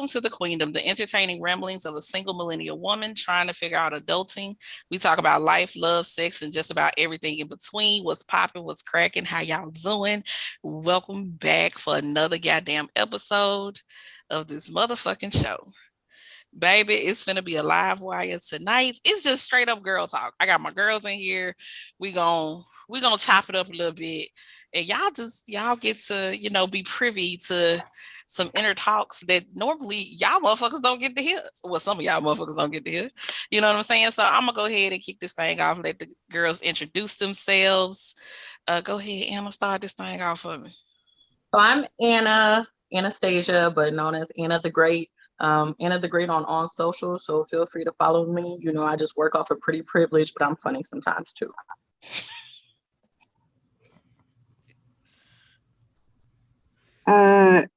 to the Queendom, the entertaining ramblings of a single millennial woman trying to figure out adulting. We talk about life, love, sex, and just about everything in between. What's popping, what's cracking, how y'all doing? Welcome back for another goddamn episode of this motherfucking show. Baby, it's gonna be a live wire tonight. It's just straight up girl talk. I got my girls in here. We gonna chop it up a little bit, and y'all get to be privy to some inner talks that normally y'all motherfuckers don't get to hear. Well, some of y'all motherfuckers don't get to hear. You know what I'm saying? So I'm gonna go ahead and kick this thing off. Let the girls introduce themselves. Go ahead, Anna. Start this thing off for me. So I'm Anastasia, but known as Anna the Great. Anna the Great on all social, so feel free to follow me. You know, I just work off of pretty privilege, but I'm funny sometimes too.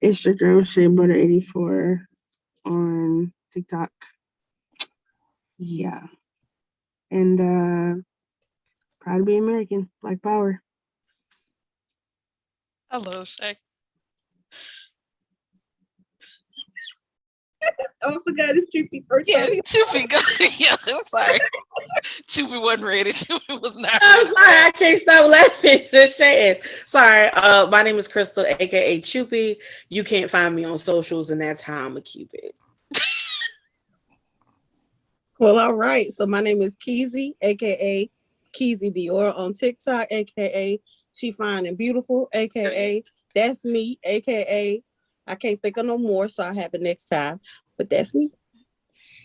It's your girl Shea Butta 18 on TikTok. Yeah. And proud to be American. Black power. Hello, Shay. Oh, I forgot it's Chippy first. Yeah, Chippy. Yeah, I'm sorry. Chippy wasn't ready. Chippy was not ready. I'm sorry, I can't stop laughing. Just saying. Sorry. My name is Crystal, aka Chippy. You can't find me on socials, and that's how I'm gonna keep it. Well, all right. So my name is Keezy, aka Keezy Dior on TikTok, aka She Fine and Beautiful, aka That's Me, aka I can't think of no more, so I'll have it next time. But that's me.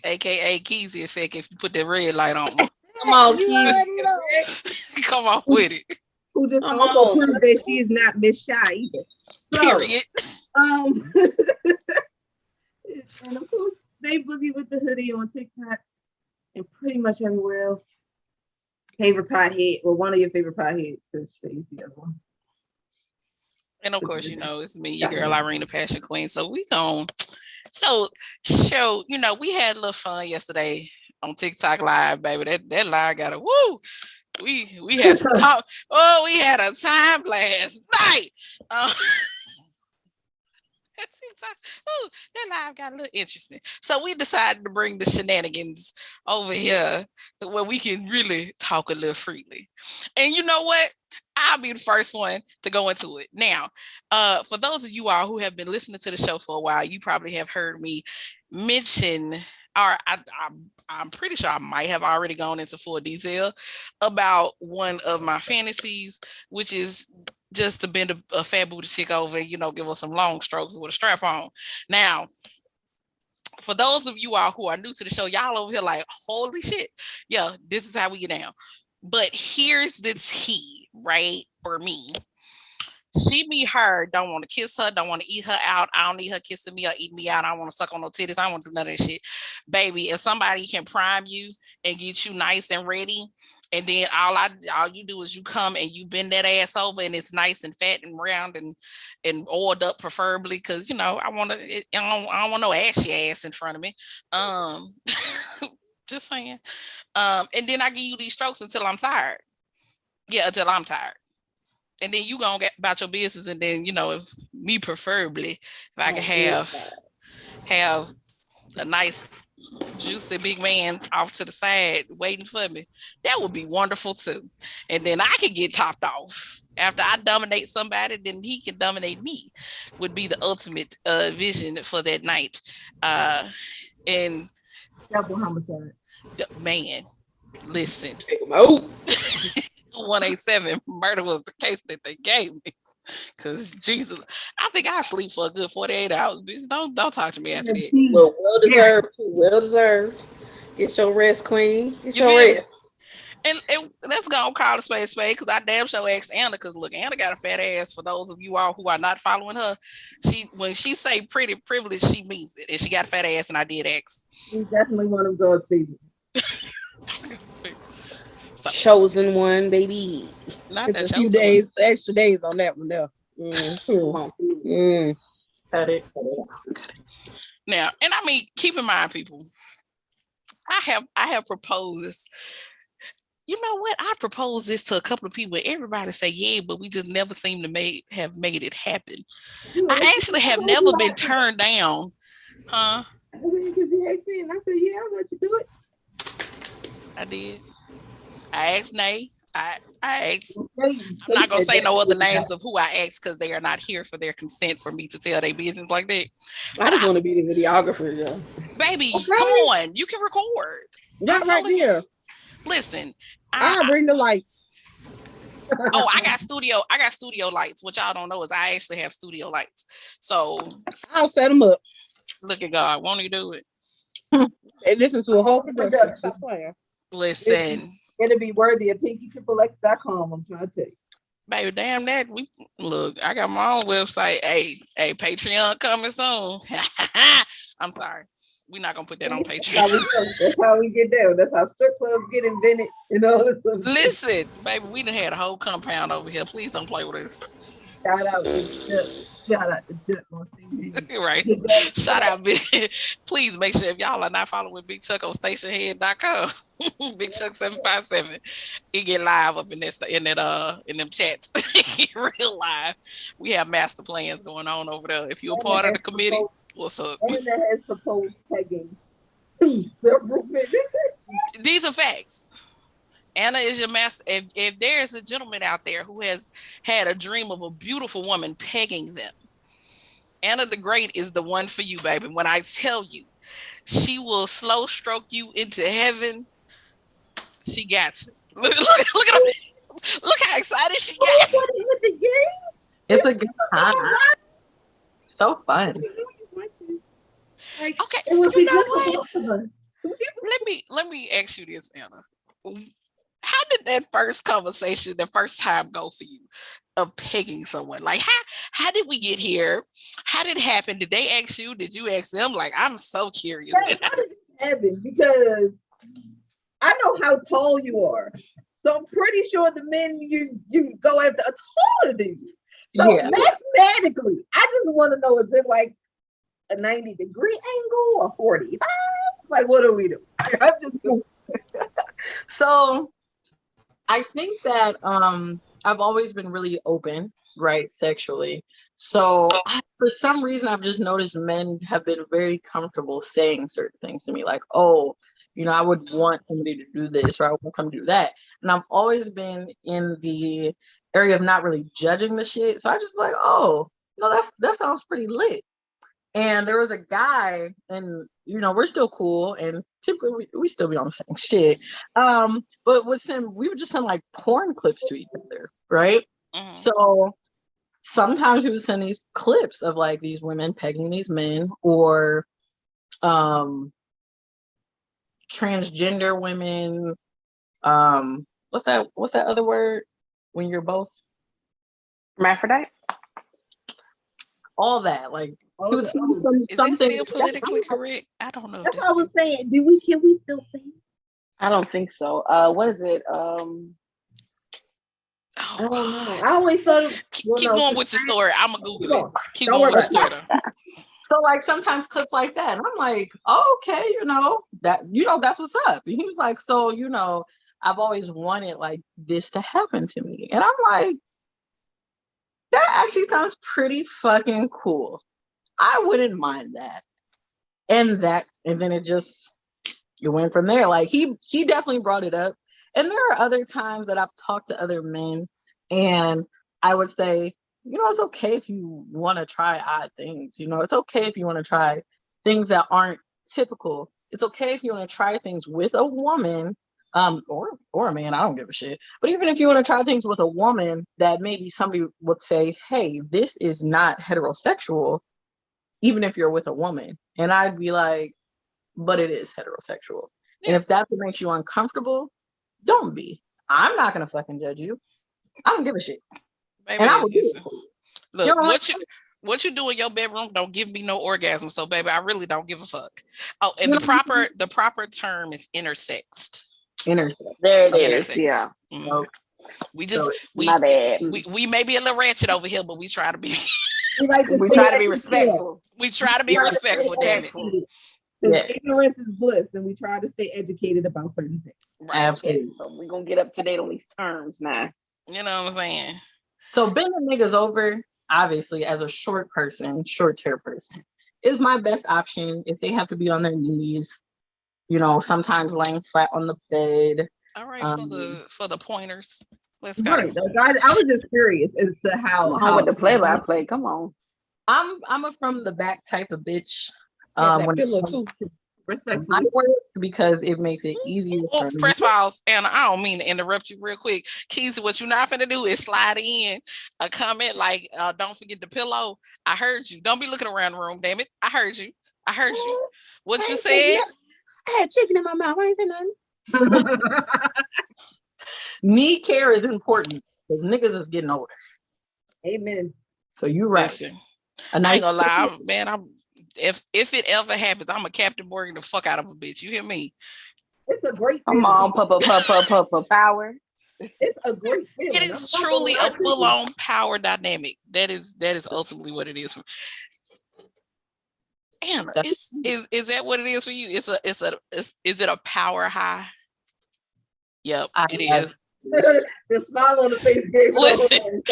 AKA Keezy effect if you put that red light on me. Come on, Keezy. Come on with it. Who just also proved that she is not Miss Shy either. So, period. And of course, they boogie with the hoodie on TikTok and pretty much everywhere else. Favorite pothead, or one of your favorite potheads, because Shay's the other one. And of course, it's me, your girl Irene, the Passion Queen. So show, we had a little fun yesterday on TikTok Live, baby. That live got a woo. We had we had a time last night. That live got a little interesting. So we decided to bring the shenanigans over here where we can really talk a little freely. And you know what? I'll be the first one to go into it. Now, for those of you all who have been listening to the show for a while, you probably have heard me mention, or I'm pretty sure I might have already gone into full detail about one of my fantasies, which is just to bend a fat booty chick over and, give us some long strokes with a strap on. Now, for those of you all who are new to the show, y'all over here like, holy shit. Yeah, this is how we get down. But here's the tea, right? For me, she, me, her, don't want to kiss her, don't want to eat her out. I don't need her kissing me or eating me out. I don't want to suck on no titties. I don't want to do none of that shit. Baby, if somebody can prime you and get you nice and ready, and then all you do is you come and you bend that ass over and it's nice and fat and round and oiled up, preferably, because I don't want no ashy ass in front of me. Just saying. And then I give you these strokes until I'm tired. Yeah, until I'm tired. And then you gonna get about your business, and then if me preferably, if I can have a nice juicy big man off to the side waiting for me, that would be wonderful too. And then I can get topped off. After I dominate somebody, then he can dominate me, would be the ultimate vision for that night. And double homicide. Man, listen. 187 murder was the case that they gave me. Because Jesus, I think I sleep for a good 48 hours. Bitch, don't talk to me after that. Well deserved. Get your rest, queen. Get your rest. And let's go and call a spade because I damn sure asked Anna, because look, Anna got a fat ass. For those of you all who are not following her, when she say pretty privilege, she means it. And she got a fat ass, and I did ask. She's definitely one of God's people. Chosen one, baby. Not that a few days, extra days on that one there. Cut it. Now, and I mean, keep in mind, people, I have proposed. You know what? I proposed this to a couple of people. Everybody say yeah, but we just never seem to have made it happen. I actually have never been turned down Huh? I said, because you asked me, and I said, yeah, I'll let you do it. I did. I asked Nay. I asked. Okay, I'm not gonna say no other names of who I asked because they are not here for their consent for me to tell their business like that. I just want to be the videographer, yo. Baby, Okay. come on, you can record. Right there. Listen, I'll bring the lights. I got studio lights. What y'all don't know is I actually have studio lights. So I'll set them up. look at God, won't he do it? And listen to a whole production. Listen, It'll be worthy of pinkyxx.com. I'm trying to tell you. baby, damn that. We look, I got my own website. Hey, Patreon coming soon. I'm sorry. We're not gonna put that on Patreon. That's how we get there. That's how strip clubs get invented and all this stuff. Listen, baby, we done had a whole compound over here. Please don't play with us. Shout out to Chuck on TV. Right. Shout out, Big. Please make sure if y'all are not following Big Chuck on stationhead.com, Big Chuck 757, it get live up in them chats. Real live. We have master plans going on over there. If you're a part of the committee, what's up? Anna has proposed pegging several minutes. These are facts. Anna is your master. If there is a gentleman out there who has had a dream of a beautiful woman pegging them, Anna the Great is the one for you, baby. When I tell you, she will slow stroke you into heaven. She got you. Look at her. Look how excited she got. With the game? It's a good time. So fun. Like, Okay, it would you be know good what? for both of us. Let me ask you this, Anna. How did that first conversation, the first time go for you of pegging someone? Like, how did we get here? How did it happen? Did they ask you? Did you ask them? Like, I'm so curious. How did it happen? Because I know how tall you are. So I'm pretty sure the men you go after are taller than you. So mathematically, I just want to know, is it like a 90-degree angle or 45? Like, what are we doing? I'm just So I think that I've always been really open, right, sexually. So for some reason, I've just noticed men have been very comfortable saying certain things to me, like, oh, I would want somebody to do this, or I want somebody to do that. And I've always been in the area of not really judging the shit. So I just like, oh, no, that sounds pretty lit. And there was a guy, and we're still cool, and typically we still be on the same shit. But with him, we would just send like porn clips to each other, right? Mm-hmm. So sometimes we would send these clips of like these women pegging these men, or transgender women. What's that other word when you're both? Hermaphrodite? All that, like. Is that still politically correct? I don't know. That's what I was saying. Can we still say it? I don't think so. What is it? I don't know. I always thought. Keep going with your story. I'm gonna Google it. Keep going with your story. So like sometimes clips like that, and I'm like, oh, okay, that's what's up. And he was like, so I've always wanted like this to happen to me, and I'm like, that actually sounds pretty fucking cool. I wouldn't mind that. And then it went from there. Like he definitely brought it up. And there are other times that I've talked to other men, and I would say, it's okay if you want to try odd things. It's okay if you want to try things that aren't typical. It's okay if you want to try things with a woman, or a man, I don't give a shit. But even if you want to try things with a woman that maybe somebody would say, hey, this is not heterosexual, even if you're with a woman. And I'd be like, but it is heterosexual. Yeah. And if that's what makes you uncomfortable, don't be. I'm not gonna fucking judge you. I don't give a shit. Baby, and I would do it. Look, what you do in your bedroom don't give me no orgasm. So baby, I really don't give a fuck. Oh, and the proper term is intersexed. Intersex. There it is. Yeah. Mm-hmm. Okay. My bad. We may be a little ratchet over here, but we try to be we try to be respectful. We try to be respectful, damn it. Yeah. Ignorance is bliss, and we try to stay educated about certain things. Right. Absolutely. So we're gonna get up to date on these terms now. You know what I'm saying? So bending niggas over, obviously, as a short-term person, is my best option. If they have to be on their knees, sometimes laying flat on the bed. All right, for the pointers. Let's go. Right. I was just curious as to how with the play-by-play. Come on. I'm a from the back type of bitch. That pillow too. respectfully. Because it makes it easier for me. Press pause, Anna. I don't mean to interrupt you real quick. Keys, what you're not finna do is slide in a comment like, "Don't forget the pillow." I heard you. Don't be looking around the room, damn it. I heard you. What you said? I had chicken in my mouth. I ain't saying nothing. Knee care is important because niggas is getting older. Amen. So you're right. Listen, I ain't gonna lie, man. If it ever happens, I'm a Captain Morgan the fuck out of a bitch. You hear me? It's a great feeling. Come on, power. It's a great feeling. It is truly a full-on power dynamic. That is ultimately what it is. Anna, is that what it is for you? Is it a power high? Yep, it is. The smile on the face gave Listen,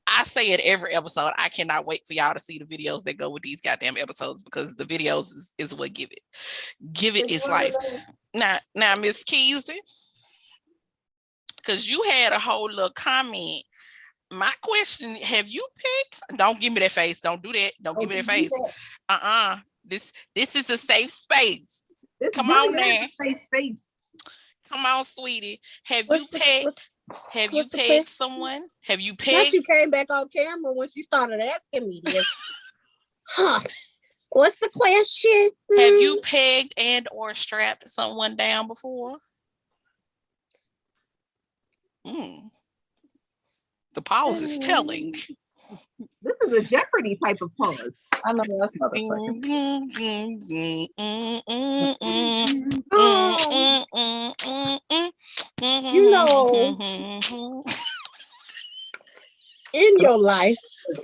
I say it every episode. I cannot wait for y'all to see the videos that go with these goddamn episodes because the videos is what give it its life. Now, Miss Keezy, because you had a whole little comment. My question: have you picked? Don't give me that face. Don't do that. Don't give me that face. This is a safe space. Come on, man. Safe space. Come on, sweetie. Have you pegged someone? Have you pegged? You came back on camera when she started asking me this. What's the question? Have you pegged and or strapped someone down before? The pause is telling. This is a Jeopardy type of pause. I know that's not in your life,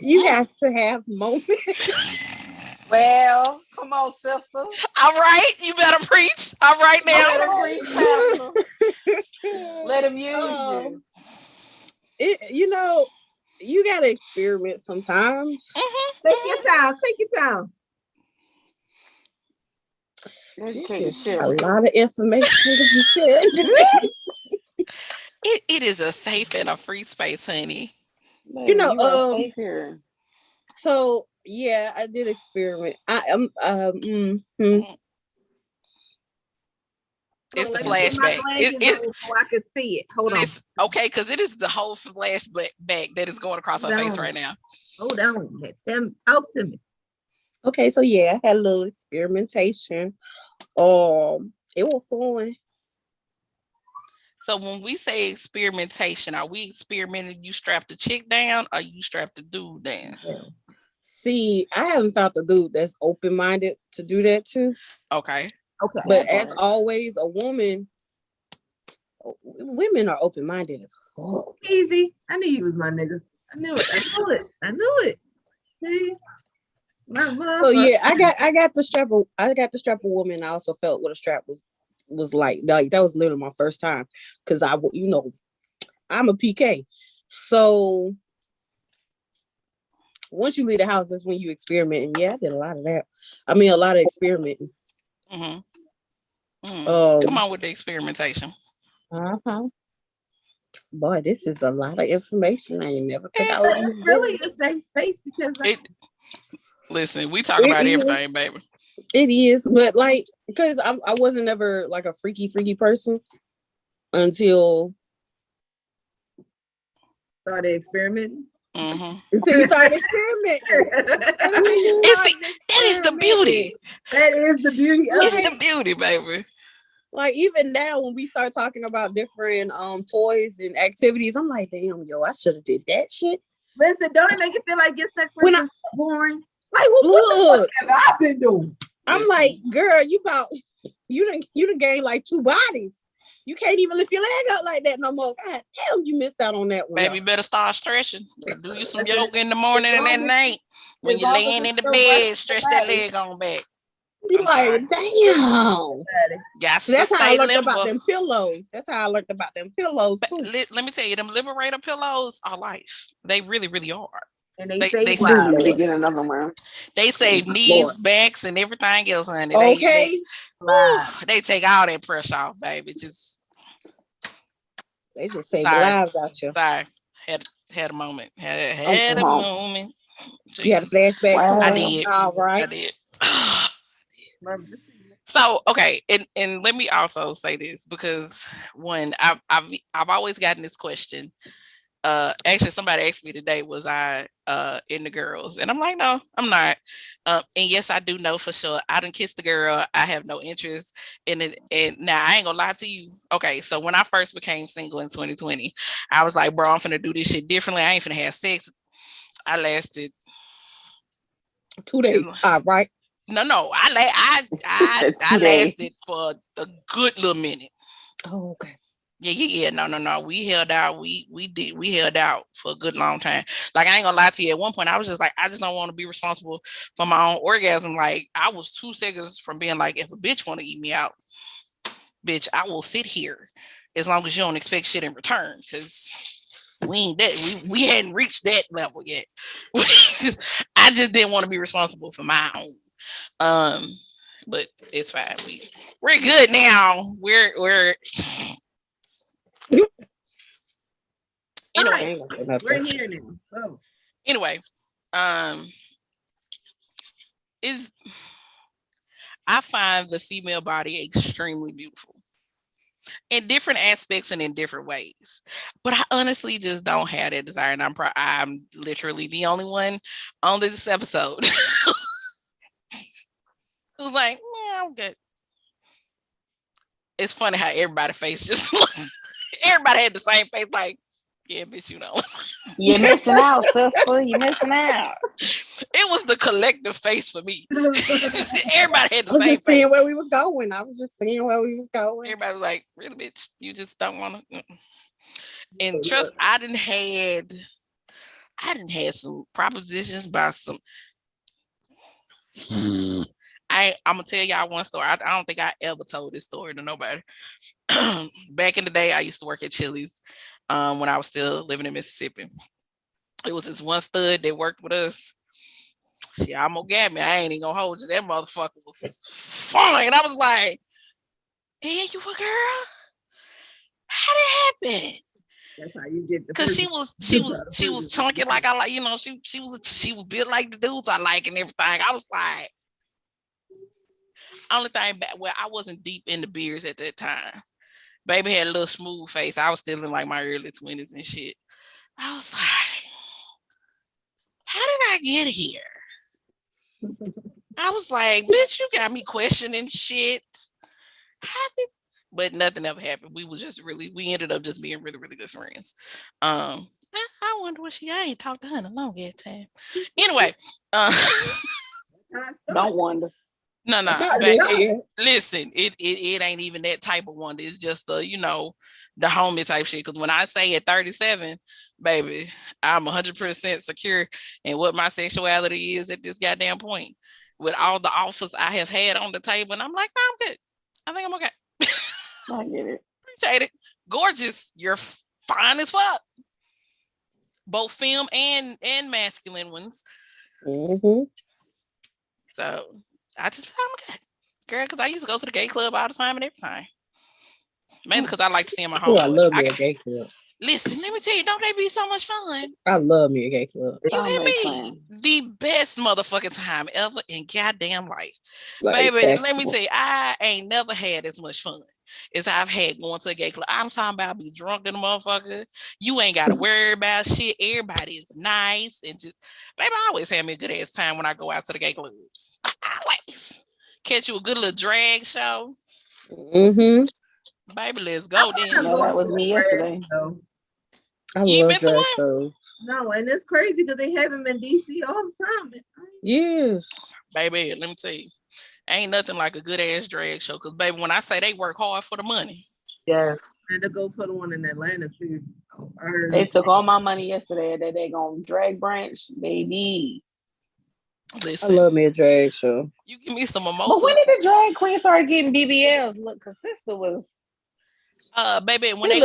you have to have moments. Well, come on, sister. All right, you better preach. All right now. Let him use you. You gotta experiment sometimes. Take your time. A lot of information to be said. It is a safe and a free space, honey. So yeah, I did experiment. It's the flashback. So I can see it. Hold on. Okay, because it is the whole flashback that is going across her face right now. Hold on. Talk to me. Okay, so yeah, I had a little experimentation. It was fun. So when we say experimentation, are we experimenting? You strap the chick down, or you strap the dude down? See, I haven't found the dude that's open-minded to do that too. Okay. But as always, women are open-minded as fuck. Easy. I knew you was my nigga. I knew it. See? So yeah, I got the strap. I got the strap a woman. I also felt what a strap was like. That was literally my first time because I'm a PK. So once you leave the house, that's when you experiment. And yeah, I did a lot of that. I mean, a lot of experimenting. Come on with the experimentation. Boy, this is a lot of information. I ain't never think I was really a safe space because listen, we talk about everything, baby. It is, but because I wasn't ever like a freaky person until started experimenting. Until you started experimenting. That is the beauty. That is the beauty. It's the beauty, baby. Like even now when we start talking about different toys and activities, I'm like, damn, I should have did that shit. Listen, don't it make you feel like your sex life is boring? Like, what the fuck have I been doing? I'm like, girl, you done gained like 2 bodies. You can't even lift your leg up like that no more. God damn, you missed out on that one. Baby, you better start stretching. Do you some yoga in the morning and at night. When you're laying in the bed, stretch that leg on back. You like, damn. That's how I learned about them pillows. Too. Let me tell you, them Liberator pillows are life. They really, really are. And they They save say lives. They get another round. they save knees, backs, and everything else, honey. Okay. They take all that pressure off, baby. Just They just save sorry, lives out you. sorry. Had a moment. Had a moment. You had a Jesus. flashback. Wow. I Queen? did. All right. I did. So okay, and let me also say this, because when I've always gotten this question. Actually, somebody asked me today, was I in the girls? And I'm like, no, I'm not. And yes, I do know for sure. I done kissed the girl. I have no interest in it. And now I ain't gonna lie to you. Okay, so when I first became single in 2020, I was like, bro, I'm finna do this shit differently. I ain't finna have sex. I lasted 2 days. All right. No, I 2 days. lasted for a good little minute. Oh, okay. Yeah. No. We held out. We held out for a good long time. Like, I ain't gonna lie to you. At one point, I was just like, I just don't want to be responsible for my own orgasm. Like, I was 2 seconds from being like, if a bitch want to eat me out, bitch, I will sit here as long as you don't expect shit in return. Because we ain't that. We hadn't reached that level yet. I just didn't want to be responsible for my own. But it's fine. We're good now. We're anyway. We're here now. So Anyway, is I find the female body extremely beautiful in different aspects and in different ways, but I honestly just don't have that desire, and I'm literally the only one on this episode who's like, yeah, I'm good. It's funny how everybody face just everybody had the same face, like, yeah, bitch, you know. You're missing out, sister. You're missing out. It was the collective face for me. Everybody had the I was same just seeing face. where we was going. Everybody was like, really, bitch, you just don't want to. And trust, I didn't had some propositions by some. I'm gonna tell y'all one story. I don't think I ever told this story to nobody. Back in the day, I used to work at Chili's when I was still living in Mississippi. It was this one stud that worked with us. She almost got me. I ain't even gonna hold you. That motherfucker was fine. I was like, hey, you a girl? How did it happen? that's how you get the. Cause she was chunky like I like, she was built like the dudes I like and everything. I was like, only thing back where I wasn't deep in the beers at that time. Baby had a little smooth face. I was still in like my early 20s and shit. I was like, how did I get here? I was like, bitch, you got me questioning shit. But nothing ever happened. We ended up just being really, really good friends. I wonder what I ain't talked to her in a long ass time. Anyway, Don't wonder. No. Listen, it ain't even that type of wonder. It's just the homie type shit. Because when I say at 37, baby, I'm 100% secure in what my sexuality is at this goddamn point. With all the offers I have had on the table, and I'm like, no, I'm good. I think I'm okay. I get it. Appreciate it. Gorgeous. You're fine as fuck. Both femme and masculine ones. Mm-hmm. So I'm good, girl, because I used to go to the gay club all the time and everything. Mainly because I like to see my home. I love me a gay club. Listen, let me tell you, don't they be so much fun? I love me a gay club. You hear me? The best motherfucking time ever in goddamn life. Like, baby, let me tell you, I ain't never had as much fun as I've had going to a gay club. I'm talking about be drunk in the motherfucker. You ain't got to worry about shit. Everybody is nice and just, baby, I always have me a good ass time when I go out to the gay clubs. Always. Catch you a good little drag show. Mm-hmm. Baby, let's go then. No, that was me yesterday. I love drag shows. No, and it's crazy because they have them in DC all the time. Yes. Baby, let me tell you, ain't nothing like a good ass drag show. Because, baby, when I say they work hard for the money. Yes. And to go put one in Atlanta, too. They took all my money yesterday that they going to drag branch, baby. Listen, I love me a drag show. You give me some mimosas. But when did the drag queen start getting BBLs? Look, because sister was... baby, when they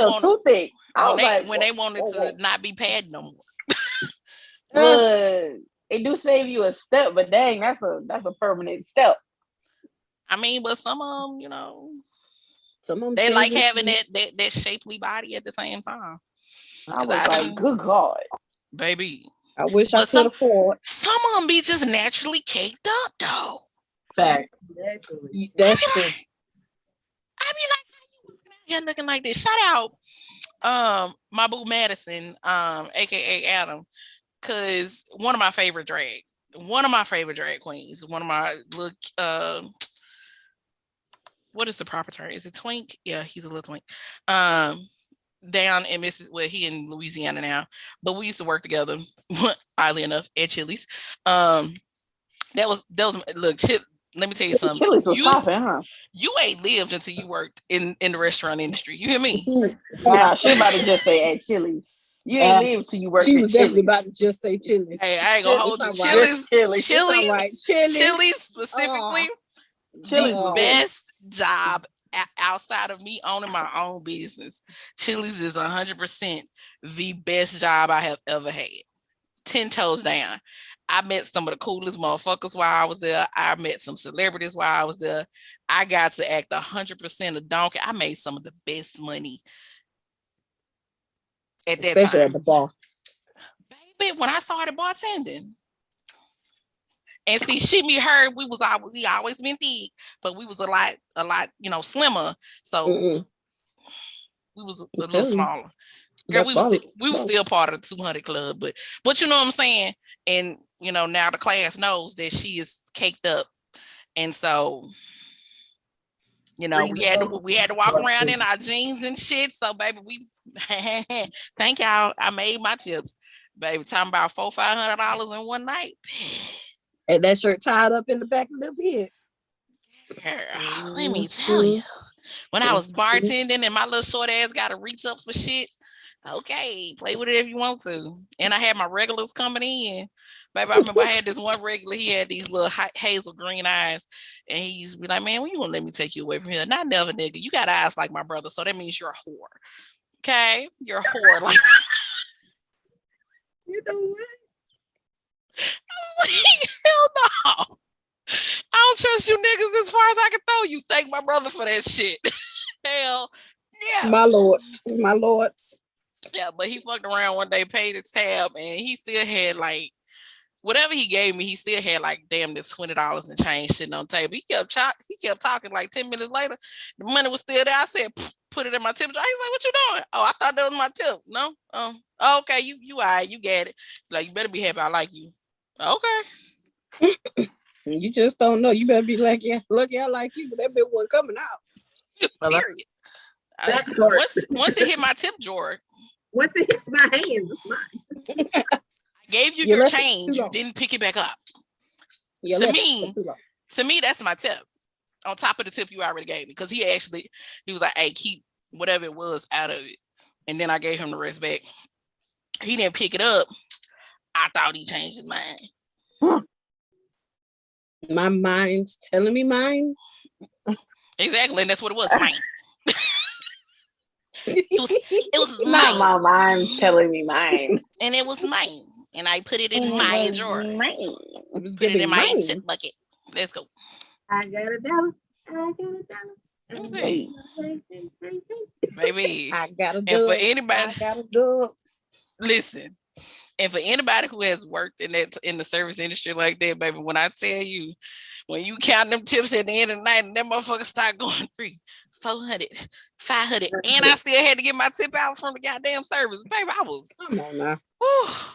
wanted to not be padded no more. Look, it do save you a step, but dang, that's a permanent step. I mean, but some of them, Some of them they like save having you. that shapely body at the same time. I was like, good God. Baby. I wish I But could afford. some of them be just naturally caked up, though. Facts. Exactly. That's true. I be like, how you walking out here looking like this? Shout out my boo Madison, aka Adam, cause one of my favorite drag queens, one of my look what is the proper term? Is it twink? Yeah, he's a little twink. Down in he in Louisiana now, but we used to work together, oddly enough, at Chili's. That was look, let me tell you something. Chili's was popping, huh? You ain't lived until you worked in the restaurant industry. You hear me? Nah, she about to just say at Chili's. You ain't lived till you worked She at was Chili's. definitely about to just say Chili's. Hey, I ain't gonna hold you. Chili's. Chili's, right. Chili's specifically, Chili's the best job outside of me owning my own business. Chili's is 100% the best job I have ever had. 10 toes down. I met some of the coolest motherfuckers while I was there. I met some celebrities while I was there. I got to act 100% a donkey. I made some of the best money at that Especially time. at the bar. Baby, when I started bartending. And see, me, her, we always been big, but we was a lot, slimmer. So we was a little smaller. Girl, we was still part of the 200 club, but you know what I'm saying? And now the class knows that she is caked up. And so, we had to walk around in our jeans and shit. So baby, we thank y'all. I made my tips. Baby, talking about $400-$500 in one night. And that shirt tied up in the back a little bit. Girl, let me tell you. When I was bartending and my little short ass got to reach up for shit, okay, play with it if you want to. And I had my regulars coming in. Baby, I remember I had this one regular, he had these little hazel green eyes. And he used to be like, man, when you gonna let me take you away from here? Not never, nigga. You got eyes like my brother, so that means you're a whore. Okay? You're a whore. Like, You know what? Hell no. I don't trust you niggas as far as I can throw you. Thank my brother for that shit. Hell yeah. My lords. Yeah, but he fucked around one day, paid his tab, and he still had like whatever he gave me, he still had like damn near $20 and change sitting on the table. He kept talking like 10 minutes later. The money was still there. I said, put it in my tip jar. He's like, what you doing? Oh, I thought that was my tip. No? Oh, okay, you all right, you got it. Like, you better be happy I like you. Okay. You just don't know. You better be like, yeah, lucky I like you, but that bit wasn't coming out. Period. Once it hit my tip drawer. Once it hits my hands, it's mine. I gave you your change. You didn't pick it back up. To me, that's my tip. On top of the tip you already gave me. Because he was like, hey, keep whatever it was out of it. And then I gave him the rest back. He didn't pick it up. I thought he changed his mind. My mind's telling me mine. Exactly, and that's what it was, mine. It was not my mind's telling me mine. And it was mine. And I put it in my drawer. Put it in my tip bucket. Let's go. I got $1. I got $1. Baby. I gotta do and for it. anybody, I gotta do it. Listen. And for anybody who has worked in the service industry like that, baby, when I tell you, when you count them tips at the end of the night and that motherfucker start going 300, 400, 500, and I still had to get my tip out from the goddamn service, baby, I was. Come on now.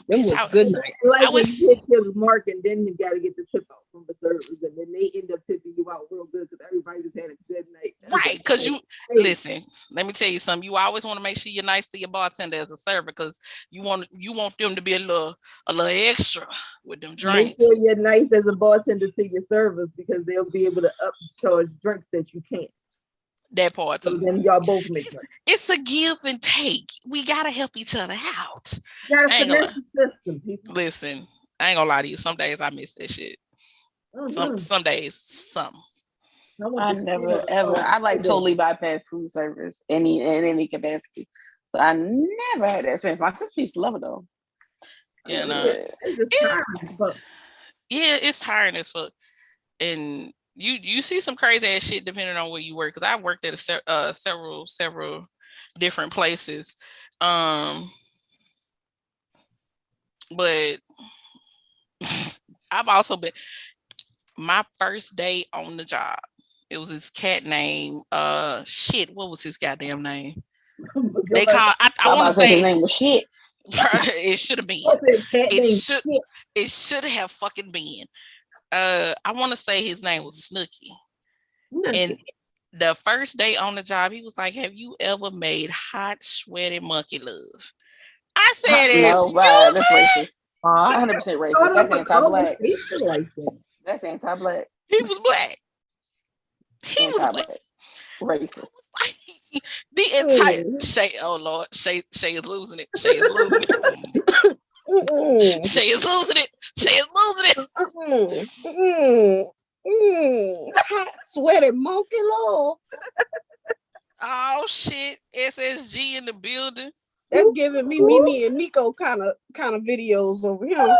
It was good night. Like when you get your mark and then you got to get the tip out from the service, and then they end up tipping you out real good because everybody just had a good night. Right, because listen, let me tell you something. You always want to make sure you're nice to your bartender as a server because you want them to be a little extra with them drinks. Make sure you're nice as a bartender to your servers because they'll be able to upcharge drinks that you can't. That part too. So then y'all both make money. It's a give and take. We gotta help each other out. System, people. Listen, I ain't gonna lie to you. Some days I miss that shit. Some days, some. I never ever. I like totally bypass food service in any capacity. So I never had that experience. My sister used to love it though. You know, It's just tiring, but yeah, it's tiring as fuck. And you see some crazy ass shit depending on where you work. Because I worked at several different places, but I've also been my first day on the job. It was this cat named shit. What was his goddamn name? They call. I want to say his name was shit. It should have been. It should have fucking been. I want to say his name was Snooky. And the first day on the job, he was like, "Have you ever made hot, sweaty monkey love?" I said, "No, right, that's racist. 100% racist. That's anti-black. That's anti-black. He was black. He was black. Racist. The entire Shea. Oh Lord, Shea is losing it. Shea is losing it. Shea is losing it. Shea is losing it. Hot, sweaty monkey lord. Oh shit! SSG in the building. That's giving me and Nico kind of videos over here.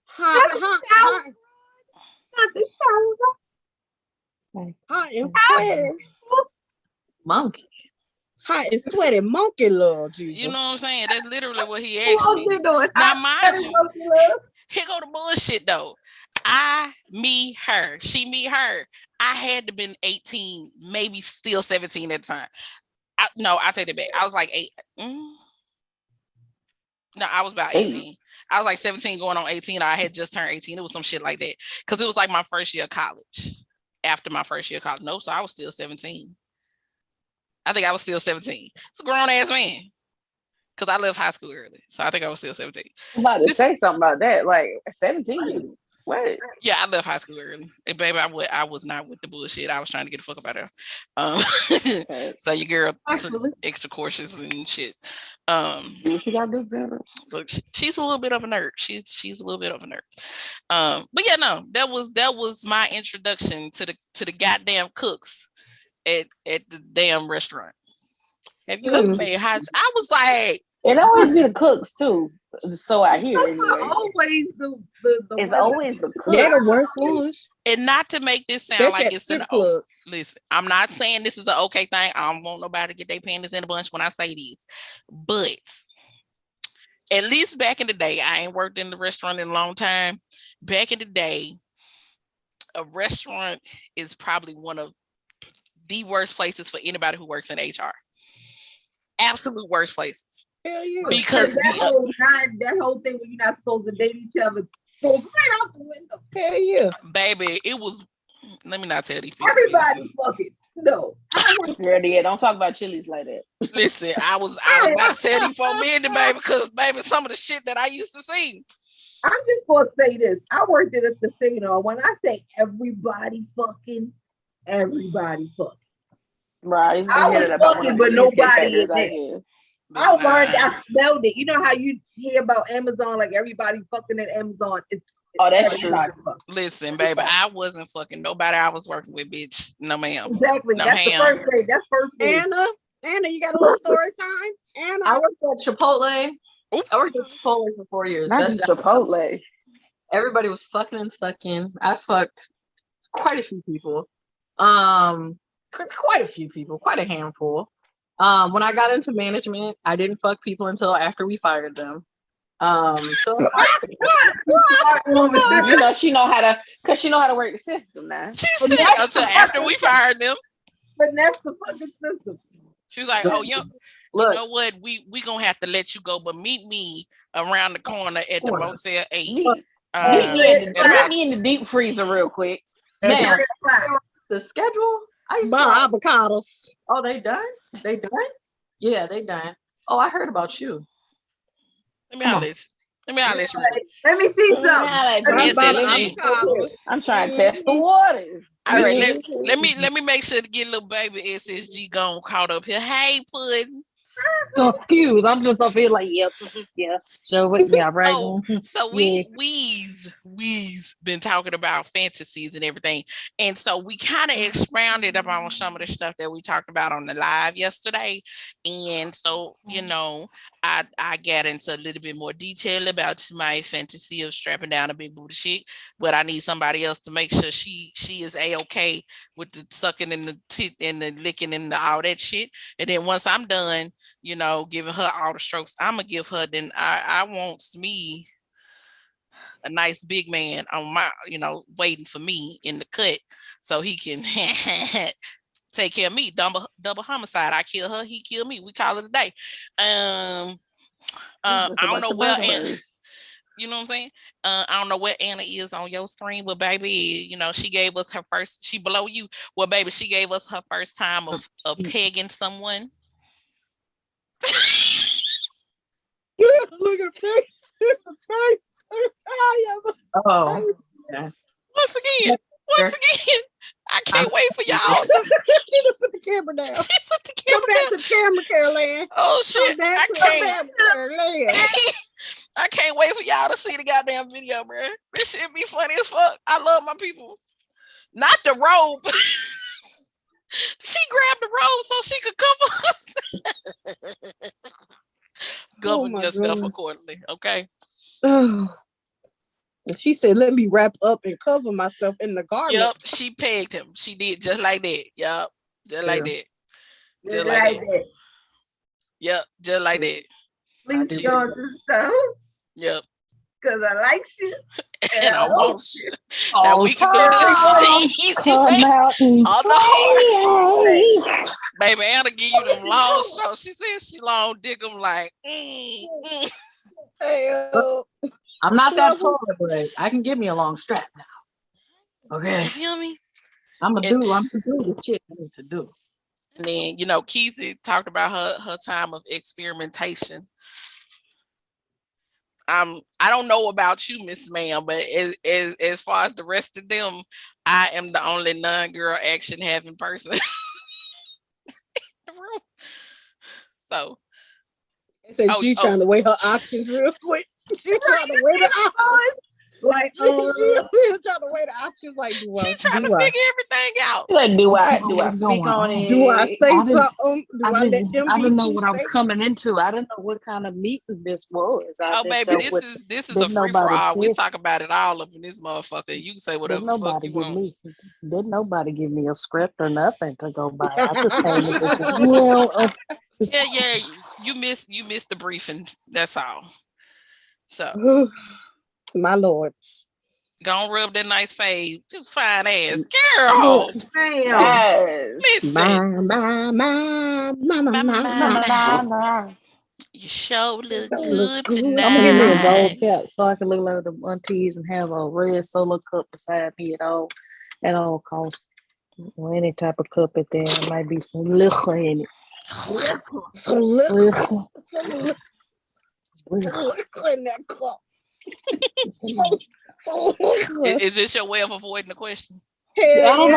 Hot and sweaty monkey. Hot and sweaty monkey love, Jesus. You know what I'm saying? That's literally what he asked me. Now, mind you, here go the bullshit though. Me, her. She, me, her. I had to been 18, maybe still 17 at the time. I take it back. I was like 8. No, I was about 18. I was like 17 going on 18. I had just turned 18. It was some shit like that. Because it was like my first year of college. After my first year of college. No, so I was still 17. I think I was still 17. It's a grown ass man. Because I left high school early. So I think I was still 17. I'm about to say something about that. Like 17. What? Yeah, I left high school early. And baby, I was not with the bullshit. I was trying to get the fuck up out of there. Okay. So your girl took extra courses and shit. She got this better. Look, she's a little bit of a nerd. She's a little bit of a nerd. But yeah, no, that was my introduction to the goddamn cooks at the damn restaurant. Have you ever made hot? I was like, it always be the cooks too. So I hear anyway. Always it's always the cooks. They're the worst ones. And not to make this sound like it's an listen, I'm not saying this is an okay thing. I don't want nobody to get their panties in a bunch when I say this. But at least back in the day, I ain't worked in the restaurant in a long time. Back in the day, a restaurant is probably one of the worst places for anybody who works in HR. Absolute worst places. Hell yeah. Because that whole thing where you're not supposed to date each other goes right out the window. Hell yeah. Baby, it was, let me not tell these people. Everybody's fucking. No. Yeah, don't talk about Chili's like that. Listen, I was about to tell you for a minute, baby, because baby, some of the shit that I used to see. I'm just gonna say this. I worked at a casino. When I say everybody fucking. Right. I was fucking, but nobody in there. I learned, I smelled it. You know how you hear about Amazon, like everybody fucking at Amazon. That's true. Listen, baby, I wasn't fucking nobody I was working with, bitch. No, ma'am. Exactly. No, that's the first thing. That's first thing. Anna, you got a little story time? Anna. I worked at Chipotle. Oop. I worked at Chipotle for 4 years. That's Chipotle. Everybody was fucking and sucking. I fucked quite a few people. Quite a handful. When I got into management, I didn't fuck people until after we fired them. So you know, she know how to work the system now. She said until after we fired them. But that's the fucking system. She was like, "Oh, you know what? We gonna have to let you go, but meet me around the corner at the Motel 8. Meet me in the deep freezer real quick. Man, the schedule. I buy avocados. Oh, they done? Yeah, they done. Oh, I heard about you. Let me holler at you. Let me see something. I'm trying to test the waters. Let me make sure to get little baby SSG gone caught up here. Hey, Puddin'. confused. I'm just up here like, yep, yeah, show it, yeah, right. So Yeah. we's been talking about fantasies and everything, and so we kind of expounded upon some of the stuff that we talked about on the live yesterday, and so I got into a little bit more detail about my fantasy of strapping down a big booty chick, but I need somebody else to make sure she is a-okay with the sucking and the teeth and the licking and all that shit, and then once I'm done, giving her all the strokes I'm gonna give her, then I wants me a nice big man on my, waiting for me in the cut so he can take care of me. Double homicide. I kill her, he kill me. We call it a day. I don't know where you know what I'm saying? I don't know where Anna is on your screen, but baby, she gave us her first. She below you. Well, baby, she gave us her first time of pegging someone. Look at the face. Oh, yeah. Once again, I can't wait for y'all to She just put the camera down. She put the Come camera back down. to the camera, Caroline. Oh shit! Caroline. I can't wait for y'all to see the goddamn video, bro. This shit be funny as fuck. I love my people. Not the robe. She grabbed the robe so she could cover us. Govern yourself accordingly, okay? She said, "Let me wrap up and cover myself in the garment." Yep, she pegged him. She did just like that. Yep, just like that. Just like that. Yep, just like that. Please go to the stove. Yep. Because I like you. And I want you. Now we can do this. Come out and play. Baby, Anna give you them long strokes. She said she long dick them like. I'm not that tall, but I can give me a long strap now. Okay. You feel me? I'm gonna do the shit I need to do. And then, Keezy talked about her time of experimentation. I don't know about you, Miss Ma'am, but as far as the rest of them, I am the only non-girl action having person in the room. So she's trying to weigh her options real quick. She's trying to weigh the options. Like she's trying to weigh the options. Like, she's trying to figure everything out. Like, do I speak on it? Do I say something? I didn't know what I was coming into. I didn't know what kind of meeting this was. Baby, this is a free for all. We talk about it all up in this motherfucker. You can say whatever the fuck you want. Didn't nobody give me a script or nothing to go by. I just came You missed the briefing. That's all. So, my lord, gonna rub that nice face, just fine ass girl. Listen, you sure look good tonight. I'm gonna give me a gold cap so I can look like the aunties and have a red solo cup beside me at all costs. Or any type of cup at there. There might be some liquor in it. Some liquor in that cup. Is this your way of avoiding the question? I don't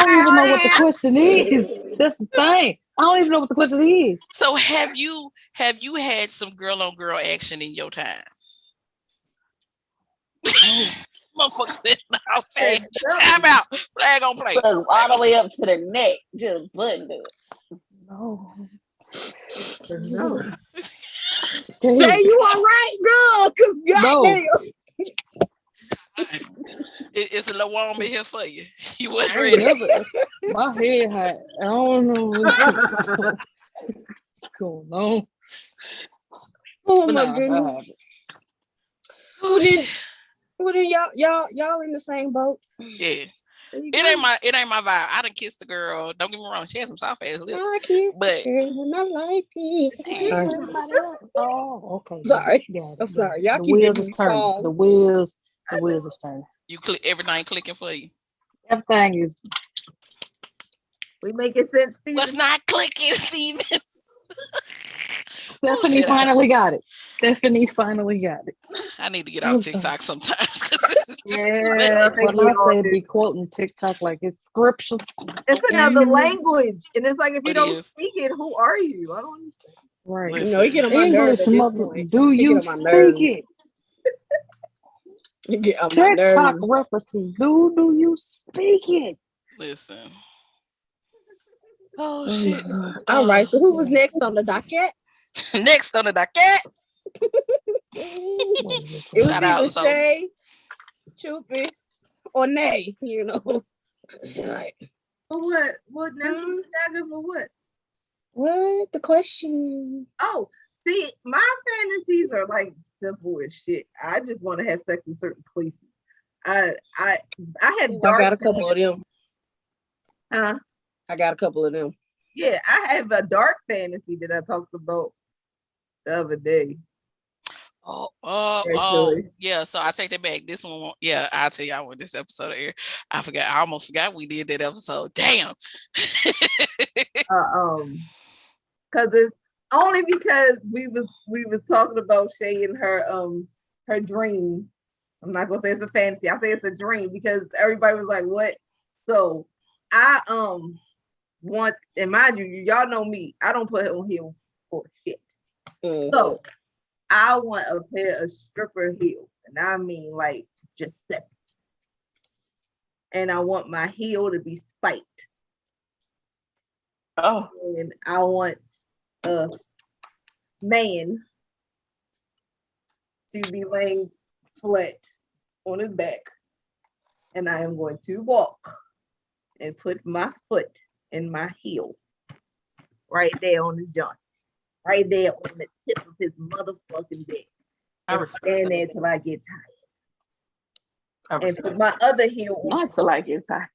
even know what the question is. That's the thing. I don't even know what the question is. So have you had some girl on girl action in your time? Motherfucker said no. Time out. Flag on play. All the way up to the neck. Just button do it. No. Jay, you all right, girl? Cause goddamn. It's a little warm in here for you. You wasn't ready. My head hot. I don't know what's going on. Oh my goodness. Well then y'all in the same boat. Yeah. It ain't my vibe. I done kissed the girl. Don't get me wrong, she has some soft ass lips. I kissed but I like it. Oh, okay. Sorry. Yeah, I'm sorry. Y'all the keep wheels getting is turning. The wheels is turning. You click everything clicking for you. Everything is. We making sense, Steven? What's not clicking, Steven? Stephanie finally got it. I need to get off TikTok sometimes. When I say be quoting TikTok like it's scripture. It's another language. And it's like, if you don't speak it, who are you? I don't understand. Right. You know, he get on my nerves English, at this mother. point. Do He get you on my speak nerves. it? He get on my TikTok nerves. references. Do you speak it? Listen. Oh shit. All right. So who was next on the docket? Next on the docket. It was Shout either out, so. Shea, Choopy, or Nay. You know. Right. For what? What national snagger for what? What the question? Oh, see, my fantasies are like simple as shit. I just want to have sex in certain places. I have dark. I got a couple of them. Huh? I got a couple of them. Yeah, I have a dark fantasy that I talked about the other day. Yeah. So I take that back. This one, yeah, I'll tell y'all when this episode aired. I forgot. I almost forgot we did that episode. Damn. Because it's only because we was talking about Shea and her dream. I'm not gonna say it's a fantasy. I say it's a dream because everybody was like, "What?" So I want, and mind you, y'all know me. I don't put on heels for shit. So I want a pair of stripper heels, and I mean like just separate. And I want my heel to be spiked. Oh. And I want a man to be laying flat on his back. And I am going to walk and put my foot in my heel right there on his Johnson. Right there on the tip of his motherfucking dick. And stand there till I get tired. And put my other heel on. Not till I get tired.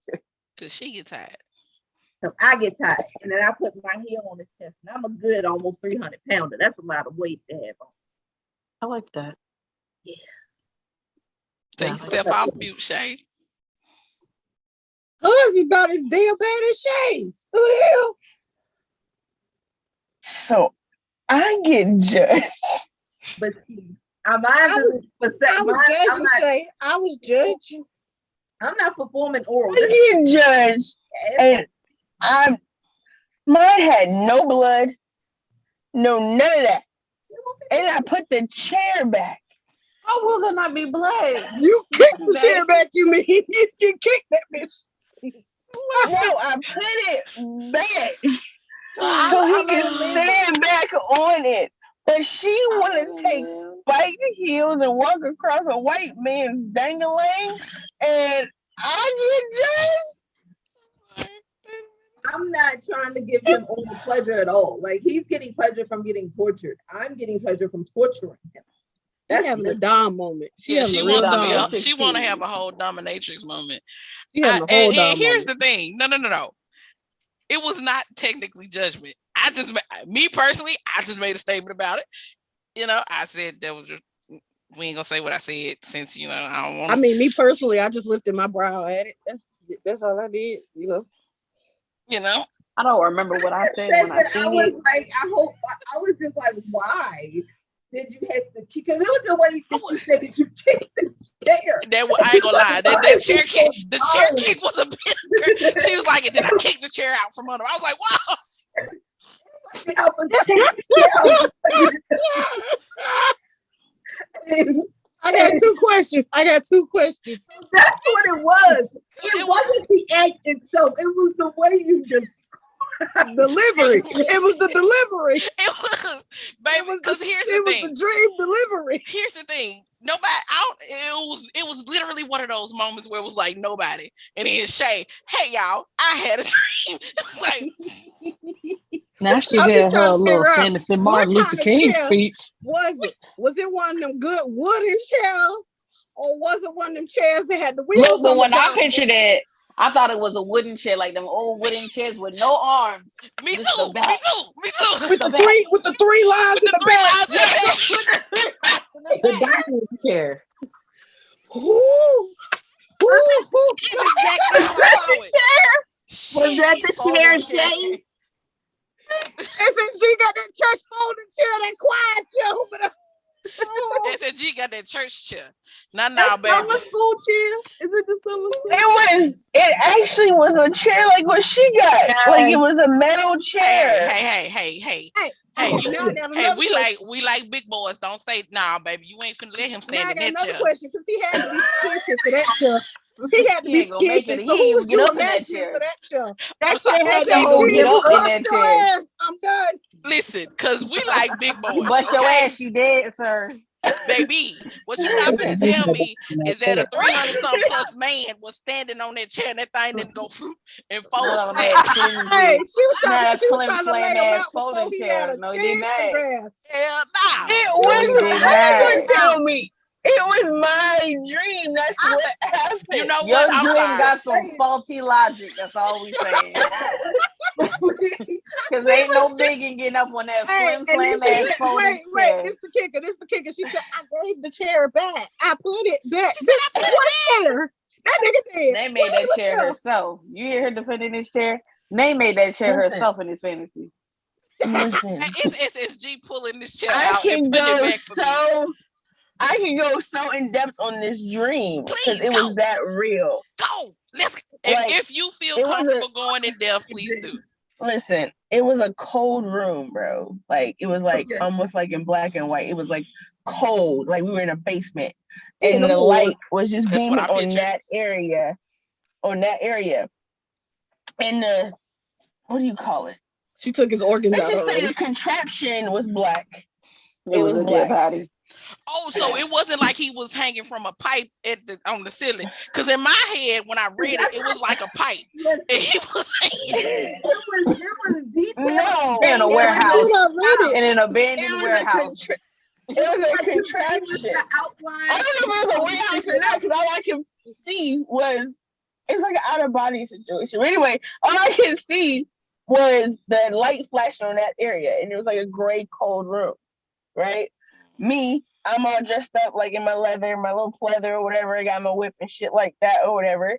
Till she get tired. So I get tired. And then I put my heel on his chest. And I'm a good almost 300 pounder. That's a lot of weight to have on. I like that. Yeah. Take yourself off mute, Shea. Who is about as damn bad as Shea? Who the hell? So I get judged. But see, I was judging. I'm not performing oral. I get judged. And mine had no blood, none of that. And I put the chair back. How will there not be blood? You kicked the chair back, you mean? You kicked that bitch. No, I put it back. So he can stand back on it. But she want to take spiked heels and walk across a white man's dangling, and I get judged. I'm not trying to give him all the pleasure at all. Like, he's getting pleasure from getting tortured. I'm getting pleasure from torturing him. That's having a dom moment. She wants to have a whole dominatrix moment. Here's the thing. No. It was not technically judgment. Me personally, I just made a statement about it. You know, I said that was just, we ain't gonna say what I said since, you know, I don't want. I mean, me personally, I just lifted my brow at it. That's all I did. You know. I don't remember what I said when I seen it. Like, I was just like, why did you have to kick? Because it was the way you said that you kicked the chair. I ain't gonna lie. That chair kick, the chair kick was a bit. She was like, and then I kicked the chair out from under. I was like, wow. I got two questions. That's what it was. It wasn't the act itself. It was the way you just delivery. It was the delivery. It was, baby. Because here's the thing. It was the dream delivery. Here's the thing. Nobody out. It was literally one of those moments where it was like nobody. And then Shea, hey y'all, I had a dream. It was like. Now she had her little fantasy Martin Luther King speech. Was it one of them good wooden chairs, or was it one of them chairs that had the wheels? Look, but when I pictured it, I thought it was a wooden chair, like them old wooden chairs with no arms. Me too. With the three lines in the back. The dining chair. Ooh. That's exactly how I saw it. Was that the chair, Shea? They said she got that church folding chair, that quiet chair. They said G got that church chair. Now, baby. Summer school chair? Is it the summer school? It actually was a chair like what she got. Like it was a metal chair. Hey. Hey, Oh, you. now I got Hey, another we question. like big boys. Don't say nah, baby. You ain't finna let him Now stand I in got that another chair. question because he had to be sketchy for that chair. He had to He be ain't gonna make it. sketchy. He So ain't who even was get you up in that imagining chair. for that chair? I'm That sorry. shit had He to ain't hold gonna get him up in up. that Bust your chair. ass. I'm done. Listen, cause we like big You boys. bust your Okay, ass, you dead, sir. baby. What you not finna tell me is that a 300 something plus man was standing on that chair and that thing didn't go fruit and fold No, flat. that flimsy. Hey, No, that she was flim trying to flam lay him ass out before folding he had chair. a No, he did chance to not. grasp. Hell no. It No, he wasn't. did How you gonna not. tell me? It was my dream. That's what happened. You know Your what? I'm dream sorry. got some faulty logic. That's all we saying. Cause ain't no bigging getting up on that Hey, flim and then flam she ass said, folding wait, chair. this the kicker. She said, I gave the chair back. I put it back. She said I put it What chair? That nigga did. They made that chair herself. You hear her defending this chair? They made that chair Listen. herself in this fantasy. Listen, It's SSG pulling this chair I out and can putting it go back for me. I can go so in depth on this dream because Please it go. was that real. Go. Let's. Like, If you feel it was comfortable going in depth, please do. Listen, it was a cold room, bro. Like it was like almost like in black and white. It was like cold, like we were in a basement, and the light was just That's what beaming I on pictured. that area, and the what do you call it? She took his organs Let's out just say already. the contraption was black. It was a dead body. Oh, so it wasn't like he was hanging from a pipe on the ceiling. Because in my head, when I read it, it was like a pipe. Yes. And he was hanging. It was detailed. No, In a it warehouse. was In an it abandoned was warehouse. it was a Like you gave us contraption. the outline. I don't know if it was a warehouse or not because all I can see was it was like an out of body situation. But anyway, all I can see was the light flashing on that area, and it was like a gray, cold room. Right? Me, I'm all dressed up like in my leather, my little pleather or whatever. I got my whip and shit like that or whatever.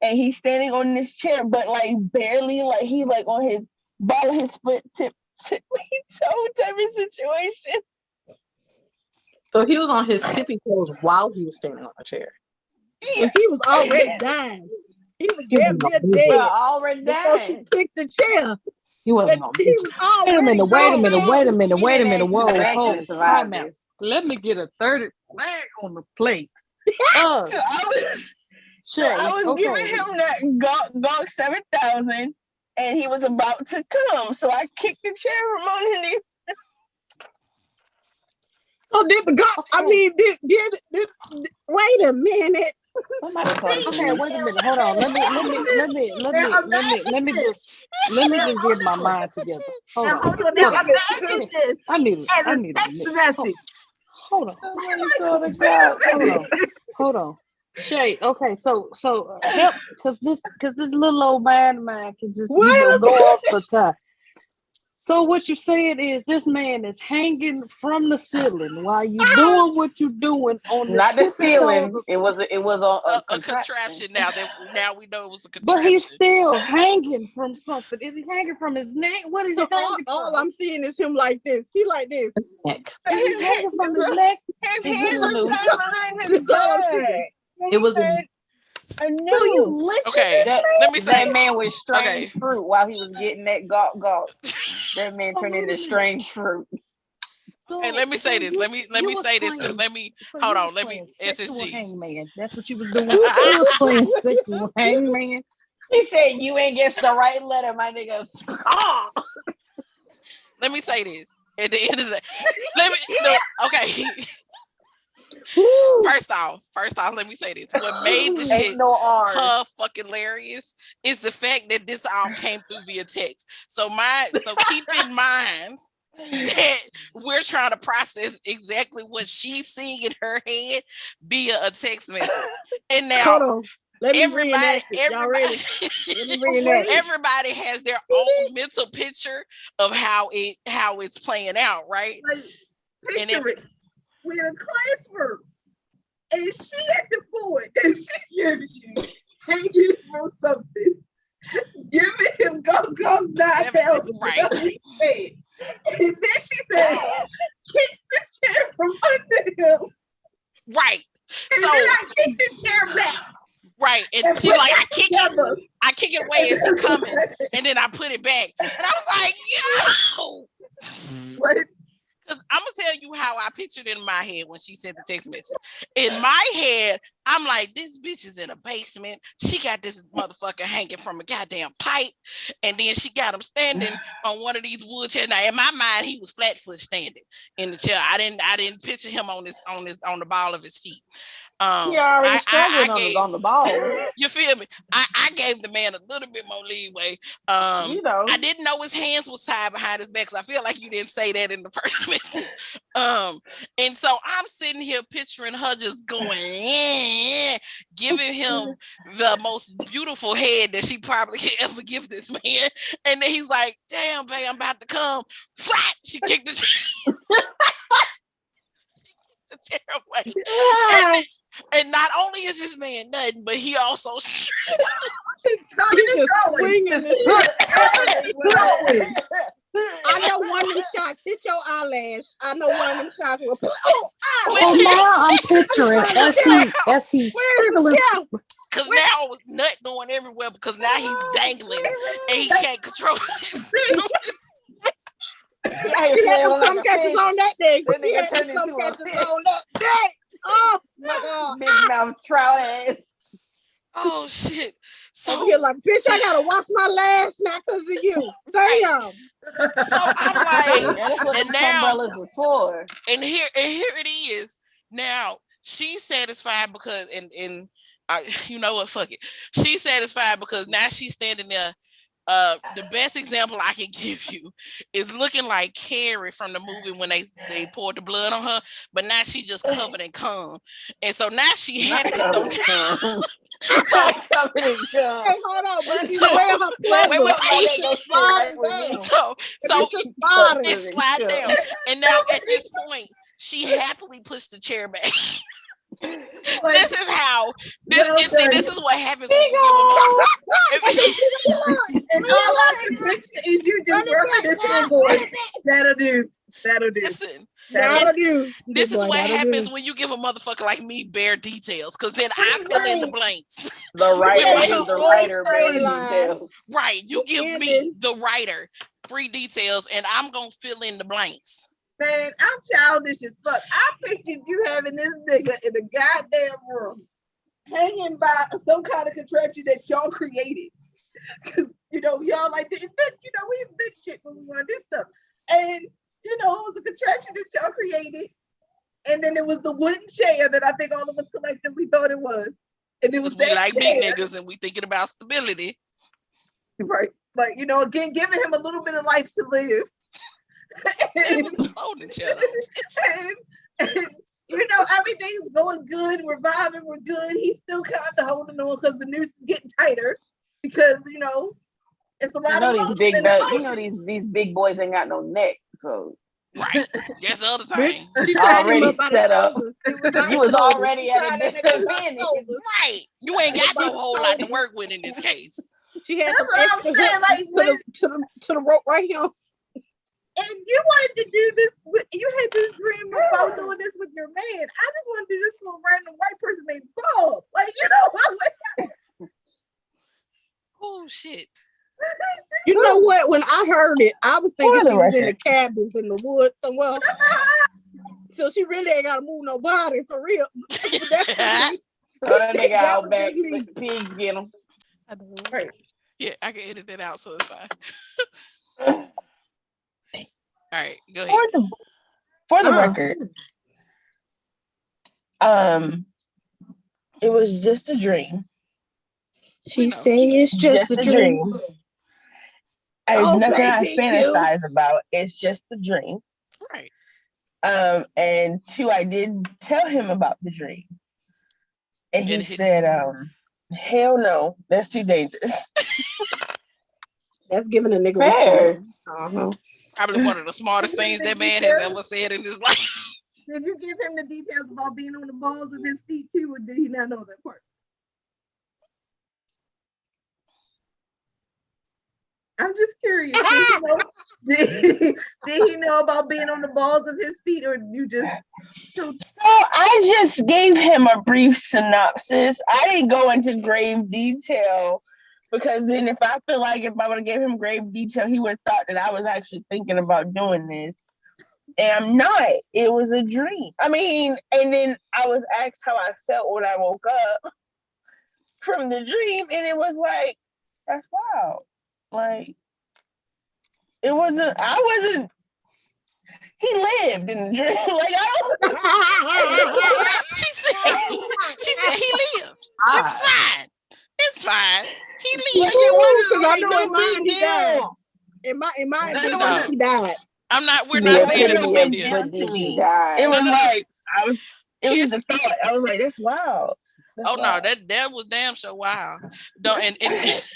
And he's standing on this chair, but like barely, like he's like on his ball of his foot tip toe type of situation. So he was on his tippy toes while he was standing on a chair. So he was already dying. He was damn near dead. Bro, already Before she died. kicked the chair. He wasn't gonna He make was it. Wait a already minute, wait a minute, wait a minute, wait a minute. dead. Whoa, Back to hold, the time out. survivors. Let me get a 30 flag on the plate. So I was giving him that Gawk 7000, and he was about to come. So I kicked the chair from underneath. Oh, did the God? I mean, did wait a minute. Somebody talk to me. Wait a minute. Hold on. Let me just get my mind together. Hold on. Hold on, now imagine this I need as a a text minute. message. Hold on. Hold on. Shay, okay, so help because this little old man of mine can just Wait a go off the top. So what you're saying is this man is hanging from the ceiling while you doing what you're doing on Not the this ceiling. toes. It was a A contraption. Now we know it was a contraption. But he's still hanging from something. Is he hanging from his neck? What is he hanging all from? I'm seeing is him like this. He like this. Neck. Is he hanging from his neck? His Is hands it were loose? tied behind his That's all I'm back. seeing. It was a So you noose. lynching Okay, this man? let me say. that man was strange Okay. fruit while he was getting that gawk. That man turned into strange fruit. Hey, let me say this. Let me say this. Let me hold on. Let me sexual SSG. hangman. That's what you was doing. You was playing sexual hangman. He said, "You ain't guessed the right letter, my nigga." Let me say this. At the end of the day, okay. First off, let me say this. What made the shit Ain't no R's. her fucking hilarious is the fact that this all came through via text. So keep in mind that we're trying to process exactly what she's seeing in her head via a text message. And now Hold on. Let me reenact it. Y'all ready? Let me reenact it. Everybody has their own mental picture of how it's playing out, right? Like, picture it. We're in classroom, and she at the board, and she giving you hanging from something, giving him go 9,000. Right. And then she said, kicks the chair from under him. Right. And then I kick the chair back. Right. And she like, I kick it away as he coming. And then I put it back. And I was like, yo. What? Because I'm gonna tell you how I pictured it in my head when she sent the text message. In my head, I'm like, this bitch is in a basement. She got this motherfucker hanging from a goddamn pipe, and then she got him standing on one of these wood chairs. Now, in my mind, he was flat foot standing in the chair. I didn't picture him on the ball of his feet. He already struggling on the ball. You feel me? I gave the man a little bit more leeway. I didn't know his hands was tied behind his back, because I feel like you didn't say that in the first message. And so I'm sitting here picturing her just going, giving him the most beautiful head that she probably could ever give this man. And then he's like, damn, babe, I'm about to come. Flat! She kicked the chair away. And not only is this man nothing, but he also He's coming and going. I know one of them shots hit your eyelash. I know one of them shots will. Now I'm picturing as he struggling. Because now nut going everywhere, because now he's dangling and he can't control it. He had them come catches on that day. He had them come catches on that day. Oh my God. Big mouth trout ass. Oh shit. So you're like, bitch, I gotta wash my lash now because of you. Damn. So I'm like, That's what and the now, umbrellas is for. and here it is. Now she's satisfied because, you know what? Fuck it. She's satisfied because now she's standing there. The best example I can give you is looking like Carrie from the movie when they poured the blood on her, but now she just covered in cum, and so now she happy. Hey, hold on, but she's wearing her So it slide down, and now at this point, she happily puts the chair back. This is how this is what happens when you give them. And all I can picture is you just working this thing going, that'll do. Listen, that'll do. This is what happens when you give a motherfucker like me bare details, because then I fill in the blanks. The writer bare details. Right, you give me the writer free details, and I'm gonna fill in the blanks. Man, I'm childish as fuck. I pictured you having this nigga in a goddamn room, hanging by some kind of contraption that y'all created. Because, y'all like to invent, we invent shit when we want to do stuff. And, it was a contraption that y'all created. And then it was the wooden chair that I think all of us collectively thought it was. And it was that we like chair. big niggas and we thinking about stability. Right. But, again, giving him a little bit of life to live. Holding each other. And, everything's going good. We're vibing. We're good. He's still kind of holding on because the noose is getting tighter. Because it's a lot of these big these big boys ain't got no neck. So right, that's the other thing. Already set up. You was already at a disadvantage. Right, you ain't got no whole lot to work with in this case. She had some extra to the rope right here. And you wanted to do this, you had this dream about doing this with your man. I just want to do this to a random white person named Bob. Oh, shit. You know what? When I heard it, I was thinking she was in the cabins in the woods somewhere. So she really ain't got to move nobody, for real. That nigga out back, let the pigs get him. Right. Yeah, I can edit that out, so it's fine. All right, go ahead. For the record, it was just a dream. She said it's just a dream. It's nothing I fantasize about. It's just a dream. Right. And two, I did tell him about the dream. And he said, hell no, that's too dangerous. That's giving a nigga fair. Probably one of the smartest things that man has ever said in his life. Did you give him the details about being on the balls of his feet too, or did he not know that part? I'm just curious. Did he know about being on the balls of his feet, or you just? So I just gave him a brief synopsis. I didn't go into grave detail Because then if I feel like if I would have gave him grave detail, he would have thought that I was actually thinking about doing this. And I'm not. It was a dream. I mean, and then I was asked how I felt when I woke up from the dream, and it was like, that's wild. Like, it wasn't, I wasn't, he lived in the dream. Like, I She said he lived. It's fine. It's fine. He like, lived. it wasn't I like know no in mine big he died. deal. In my No. vision, he died. We're not Yeah, saying it it's a wasn't big no deal. deal But to did he me. die? It was No. like, it was Here's- just a thought. I was like, that's wild. That's Oh no, wild. that was damn sure wild. Don't and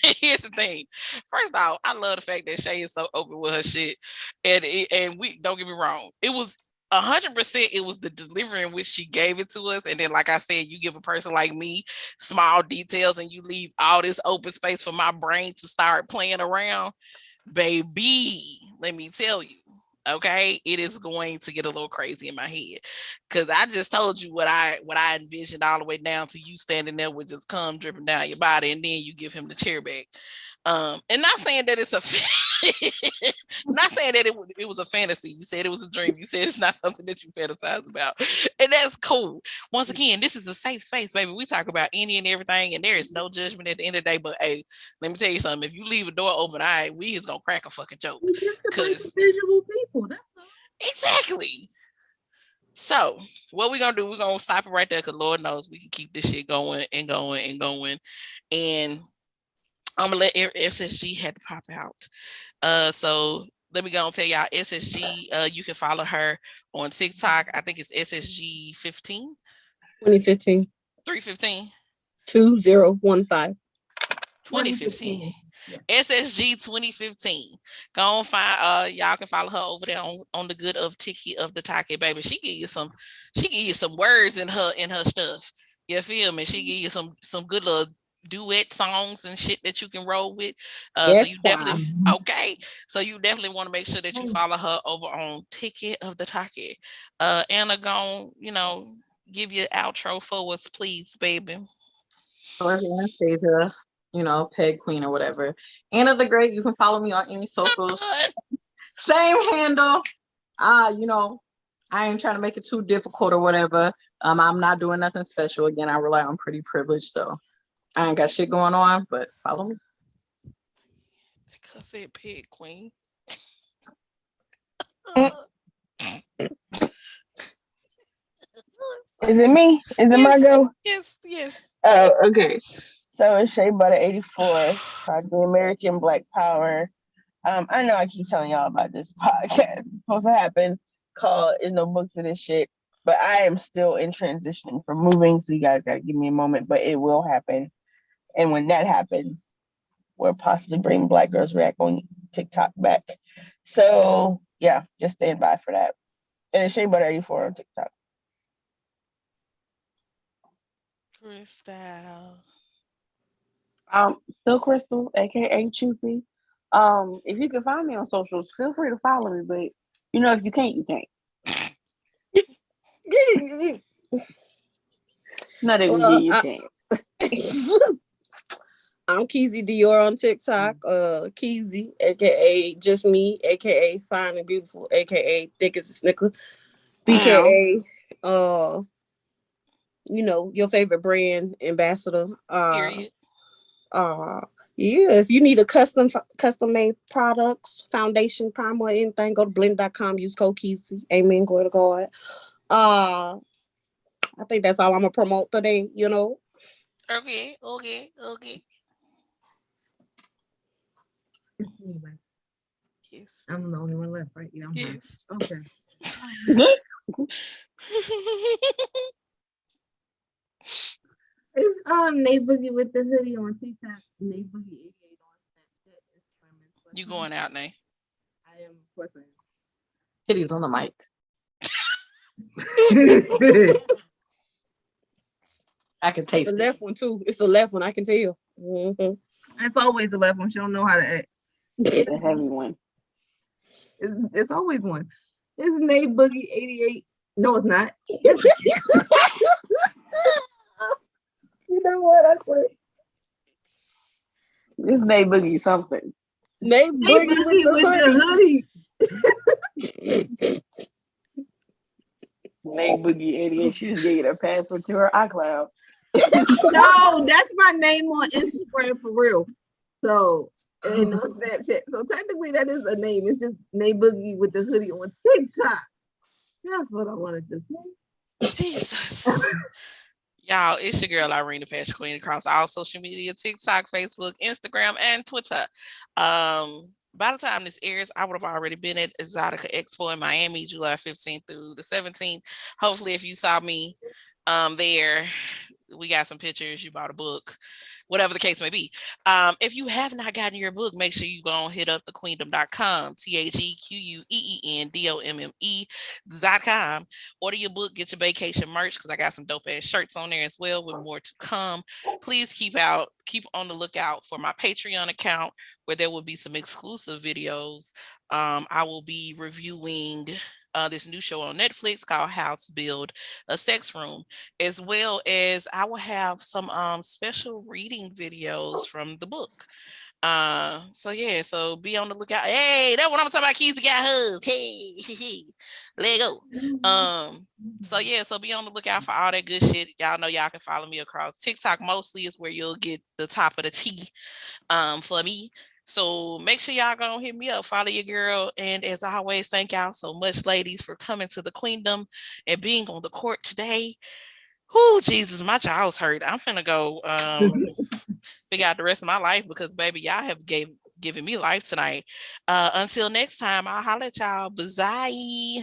here's the thing. First off, I love the fact that Shea is so open with her shit, and we don't get me wrong. It was 100%. It was the delivery in which she gave it to us, and then like I said, you give a person like me small details, and you leave all this open space for my brain to start playing around. Baby, let me tell you. Okay, it is going to get a little crazy in my head because I just told you what I envisioned all the way down to you standing there with just cum dripping down your body, and then you give him the chair back. And not saying that it's a not saying that it was a fantasy. You said it was a dream. You said it's not something that you fantasize about, and that's cool. Once again, this is a safe space, baby. We talk about any and everything, and there is no judgment at the end of the day. But hey, let me tell you something. If you leave a door open, we is gonna crack a fucking joke. We just a bunch of Cause visual people. That's all. exactly. So what we're gonna do? We're gonna stop it right there, cause Lord knows we can keep this shit going and going and going, and I'm gonna let SSG had to pop out. So let me go and tell y'all SSG. You can follow her on TikTok. I think it's SSG 15. 2015. 315. 2015. 2015. SSG 2015. Go on find y'all can follow her over there on the good of Tiki of the Take, baby. She give you some words in her stuff. You feel me? She give you some good little duet songs and shit that you can roll with. So you definitely So you definitely want to make sure that you follow her over on Ticket of the Take. Anna gon', give you outro for us, please, baby. So if Anastasia, Peg Queen or whatever. Anna the Great, you can follow me on any socials. Same handle. I ain't trying to make it too difficult or whatever. I'm not doing nothing special. Again, I rely on pretty privilege, so I ain't got shit going on, but follow me. I said Pig Queen. Is it me? Is it my go? Yes. Oh, okay. So it's Shea Butta 84, called the American Black Power. I know I keep telling y'all about this podcast. It's supposed to happen, called There's No Book to This Shit. But I am still in transitioning from moving, so you guys gotta give me a moment, but it will happen. And when that happens, we'll possibly bring Black Girls React on TikTok back. So yeah, just stand by for that. And it's Shea Butta 84 on TikTok. Crystal. Still Crystal, aka Choopy. If you can find me on socials, feel free to follow me. But if you can't, you can't. Not even give you a chance. I'm Keezy Dior on TikTok. Keezy, aka just me, aka fine and beautiful, aka thick as a snicker, BKA. Your favorite brand ambassador. Period. Yeah, if you need a custom made products, foundation, primer, or anything, go to blend.com, use code Keezy. Amen. Glory to God. I think that's all I'm gonna promote today, Okay. Anyway, Yes. I'm the only one left, right? Yeah, I'm Yes. Okay. It's Nate Boogie with the hoodie on TikTok. Nate Boogie 88 on Snapchat. You going out, Nate? I am, of course I am. Kitty's on the mic. I can taste the it. left one too. It's the left one. I can tell. Mm-hmm. It's always the left one. She don't know how to act. The heavy one. It's always one. It's Nate Boogie 88. No, it's not. You know what? I quit. This Nate Boogie something. Nate Boogie with the hoodie. Nate Boogie 88. She just gave her password to her iCloud. No, that's my name on Instagram for real. So and on Snapchat. So technically that is a name. It's just Nate Boogie with the hoodie on TikTok. That's what I wanted to say. Jesus. Y'all, it's your girl Irene, the Fashion Queen, across all social media, TikTok, Facebook, Instagram, and Twitter. By the time this airs, I would have already been at Exotica Expo in Miami, July 15th through the 17th. Hopefully, if you saw me there, we got some pictures, you bought a book, whatever the case may be. If you have not gotten your book, make sure you go and hit up the queendomme.com, TheQueendome.com. Order your book, get your vacation merch, because I got some dope ass shirts on there as well with more to come. Please keep on the lookout for my Patreon account, where there will be some exclusive videos. I will be reviewing this new show on Netflix called How to Build a Sex Room, as well as I will have some special reading videos from the book. So be on the lookout. Hey, that's what I'm talking about. Keys got hugs. Hey, let go. So be on the lookout for all that good shit. Y'all know y'all can follow me across TikTok. Mostly is where you'll get the top of the tea for me. So make sure y'all go hit me up, follow your girl. And as always, thank y'all so much, ladies, for coming to the Queendom and being on the court today. Oh, Jesus, my jaw's hurt. I'm finna go figure out the rest of my life because, baby, y'all have given me life tonight. Until next time, I'll holler at y'all. Bye.